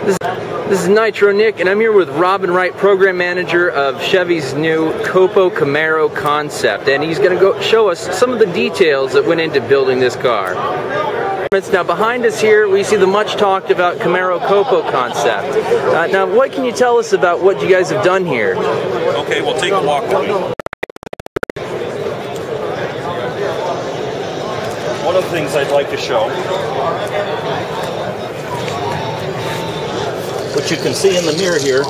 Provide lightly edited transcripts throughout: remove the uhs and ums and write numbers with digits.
This is Nitro Nick, and I'm here with Robin Wright, Program Manager of Chevy's new COPO Camaro Concept, and he's going to go show us some of the details that went into building this car. Now behind us here we see the much talked about Camaro COPO Concept. Now what can you tell us about what you guys have done here? Okay, we'll take a walk with me. One of the things I'd like to show, what you can see in the mirror here,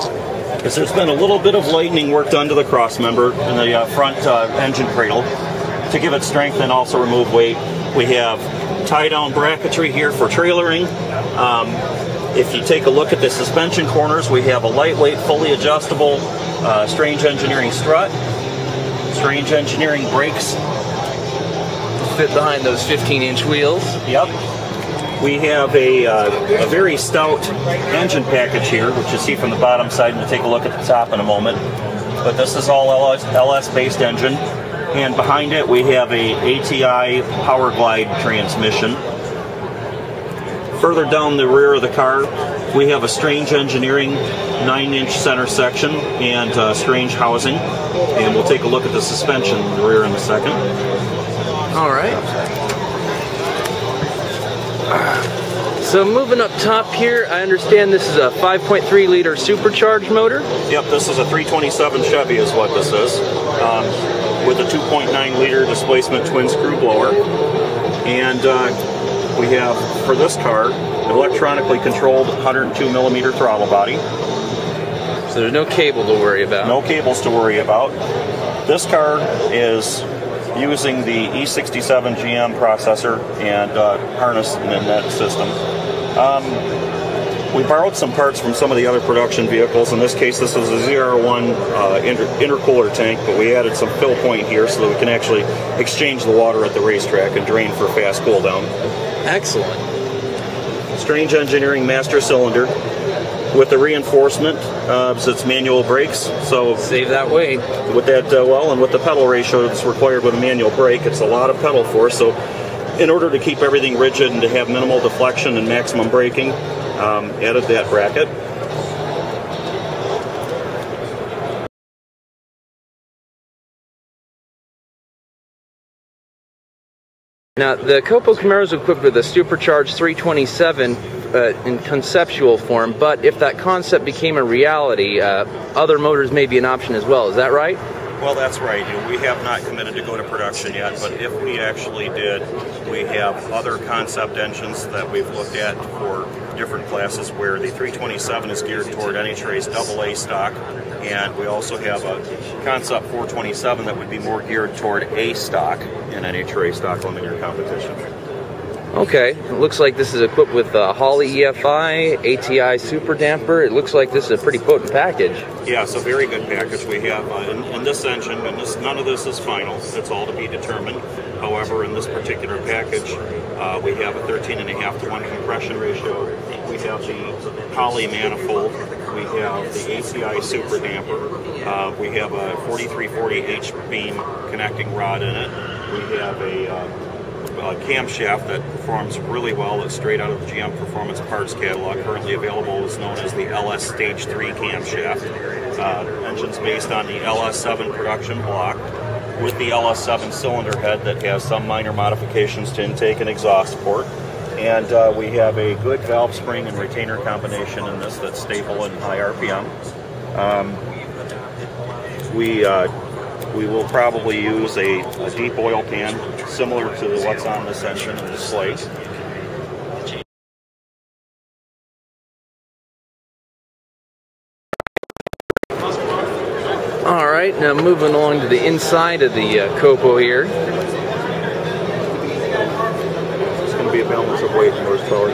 is there's been a little bit of lightening work done to the cross member and the front engine cradle to give it strength and also remove weight. We have tie-down bracketry here for trailering. If you take a look at the suspension corners, we have a lightweight, fully adjustable Strange Engineering strut, Strange Engineering brakes. Fit behind those 15-inch wheels. Yep. We have a very stout engine package here, which you see from the bottom side, and we'll take a look at the top in a moment. But this is all LS-based engine. And behind it we have a ATI Power Glide transmission. Further down the rear of the car we have a Strange Engineering 9-inch center section and Strange housing. And we'll take a look at the suspension in the rear in a second. Alright. So moving up top here, I understand this is a 5.3 liter supercharged motor? Yep, this is a 327 Chevy is what this is. With a 2.9 liter displacement twin screw blower. And we have, for this car, an electronically controlled 102 millimeter throttle body. So there's no cable to worry about. No cables to worry about. This car is using the E67 GM processor and harness in that system. We borrowed some parts from some of the other production vehicles. In this case, this is a ZR1 intercooler tank, but we added some fill point here so that we can actually exchange the water at the racetrack and drain for fast cool down. Excellent. Strange Engineering master cylinder with the reinforcement of its manual brakes. So save that weight. With that, and with the pedal ratio that's required with a manual brake, it's a lot of pedal force. So in order to keep everything rigid and to have minimal deflection and maximum braking, added that bracket. Now the COPO Camaro is equipped with a supercharged 327 in conceptual form, but if that concept became a reality, other motors may be an option as well. Is that right? Well, that's right. We have not committed to go to production yet, but if we actually did, we have other concept engines that we've looked at for different classes where the 327 is geared toward NHRA's AA stock, and we also have a concept 427 that would be more geared toward A stock in NHRA stock linear competition. Okay, it looks like this is equipped with Holley EFI, ATI Super Damper. It looks like this is a pretty potent package. Yeah, it's a very good package. We have in this engine, and none of this is final. It's all to be determined. However, in this particular package, we have a 13.5:1 compression ratio. We have the Holley manifold. We have the ATI Super Damper. We have a 4340 H-beam connecting rod in it. We have a camshaft that performs really well. It's straight out of the GM Performance Parts catalog. Currently available is known as the LS Stage 3 camshaft. Engine's based on the LS7 production block with the LS7 cylinder head that has some minor modifications to intake and exhaust port. And we have a good valve spring and retainer combination in this that's stable and high RPM. We will probably use a deep oil pan similar to what's on this engine and this slate. Alright, now moving along to the inside of the COPO here. It's going to be a balance of weight and horsepower.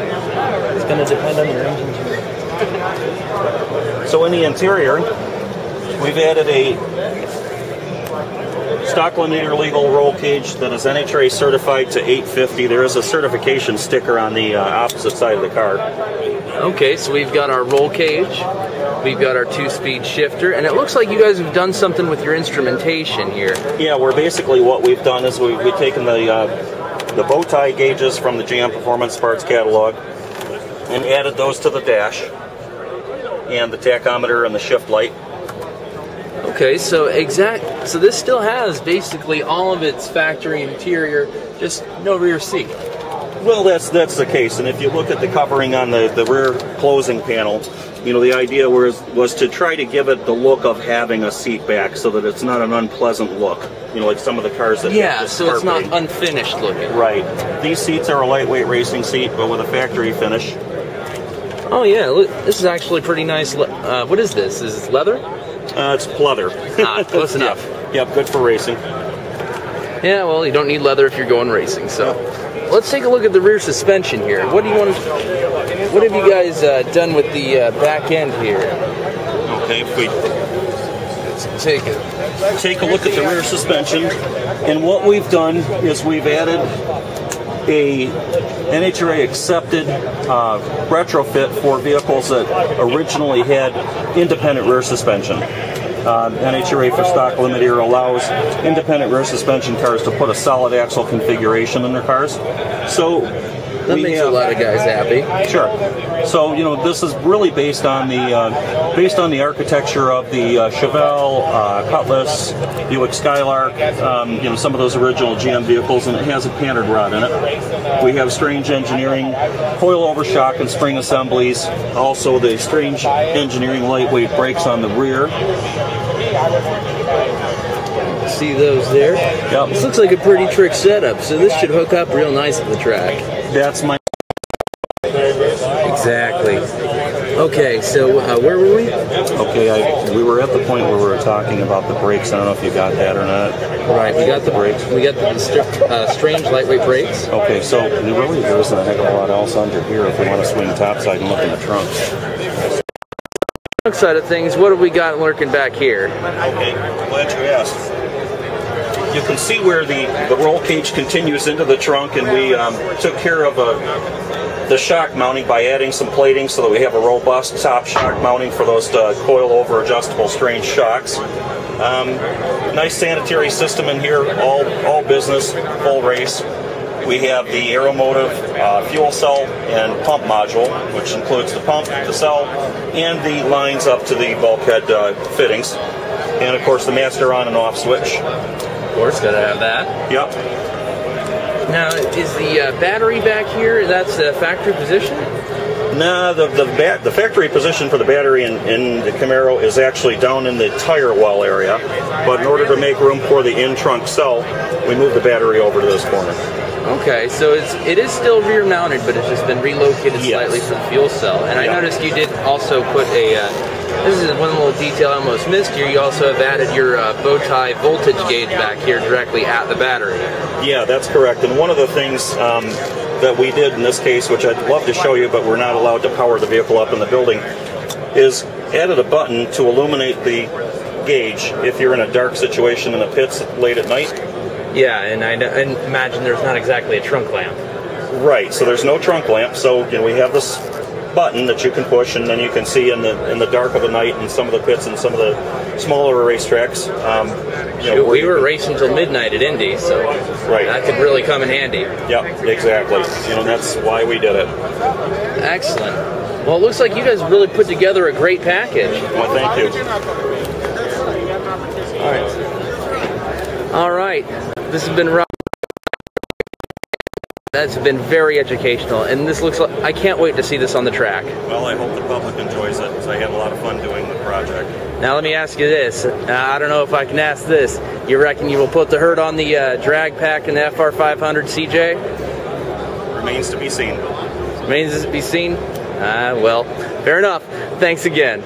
It's going to depend on your engine too. So in the interior, we've added a stock linear legal roll cage that is NHRA certified to 850. There is a certification sticker on the opposite side of the car. Okay, so we've got our roll cage, we've got our 2-speed shifter, and it looks like you guys have done something with your instrumentation here. Yeah, basically what we've done is we've taken the bow tie gauges from the GM Performance Parts catalog and added those to the dash. and the tachometer and the shift light. Okay, so this still has basically all of its factory interior, just no rear seat. Well, that's the case, and if you look at the covering on the rear closing panel, you know, the idea was to try to give it the look of having a seat back, so that it's not an unpleasant look. You know, like some of the cars that have this so it's not carpeting. unfinished looking. Right. These seats are a lightweight racing seat, but with a factory finish. Oh yeah, look, this is actually pretty nice. What is this? Is this leather? It's pleather. Close enough. Yep, good for racing. Yeah, well, you don't need leather if you're going racing. So, let's take a look at the rear suspension here. What have you guys done with the back end here? Okay, if we take a look at the rear suspension, and what we've done is we've added a NHRA accepted retrofit for vehicles that originally had independent rear suspension. NHRA for stock limit year allows independent rear suspension cars to put a solid axle configuration in their cars. So that makes a lot of guys happy. Sure. So you know, this is really based on the architecture of the Chevelle, Cutlass, Buick Skylark, you know, some of those original GM vehicles, and it has a painted rod in it. We have strange engineering coilover shock and spring assemblies. Also, the strange engineering lightweight brakes on the rear. See those there? Yep. This looks like a pretty trick setup, so this should hook up real nice at the track. That's my... Exactly. Okay, so where were we? Okay, we were at the point where we were talking about the brakes. I don't know if you got that or not. Right, we got the brakes. We got the strange lightweight brakes. Okay, so really there isn't a heck of a lot else under here if we want to swing topside and look in the trunk. Side of things, what have we got lurking back here? Okay, glad you asked. You can see where the roll cage continues into the trunk, and we took care of the shock mounting by adding some plating so that we have a robust top shock mounting for those coil-over adjustable strange shocks. Nice sanitary system in here, all business, full race. We have the Aeromotive fuel cell and pump module, which includes the pump, the cell, and the lines up to the bulkhead fittings. And of course the master on and off switch. Of course, gotta have that. Yep. Now, is the battery back here, that's the factory position? No, the factory position for the battery in the Camaro is actually down in the tire well area. But in order to make room for the in-trunk cell, we moved the battery over to this corner. Okay, so it is still rear mounted, but it's just been relocated slightly for the fuel cell. And I noticed you did also put a, this is one little detail I almost missed here, you also have added your bow tie voltage gauge back here directly at the battery. Yeah, that's correct. And one of the things that we did in this case, which I'd love to show you, but we're not allowed to power the vehicle up in the building, is added a button to illuminate the gauge if you're in a dark situation in the pits late at night. Yeah, and I imagine there's not exactly a trunk lamp. Right, so there's no trunk lamp, so you know, we have this button that you can push, and then you can see in the dark of the night in some of the pits and some of the smaller racetracks. We were racing till midnight at Indy, so that could really come in handy. Yep, exactly. You know, that's why we did it. Excellent. Well, it looks like you guys really put together a great package. Well, thank you. All right. This has been Robin. That's been very educational, and this looks like, I can't wait to see this on the track. Well, I hope the public enjoys it, because I had a lot of fun doing the project. Now let me ask you this, I don't know if I can ask this, you reckon you will put the hurt on the drag pack in the FR500 CJ? Remains to be seen. Remains to be seen? Well, fair enough. Thanks again.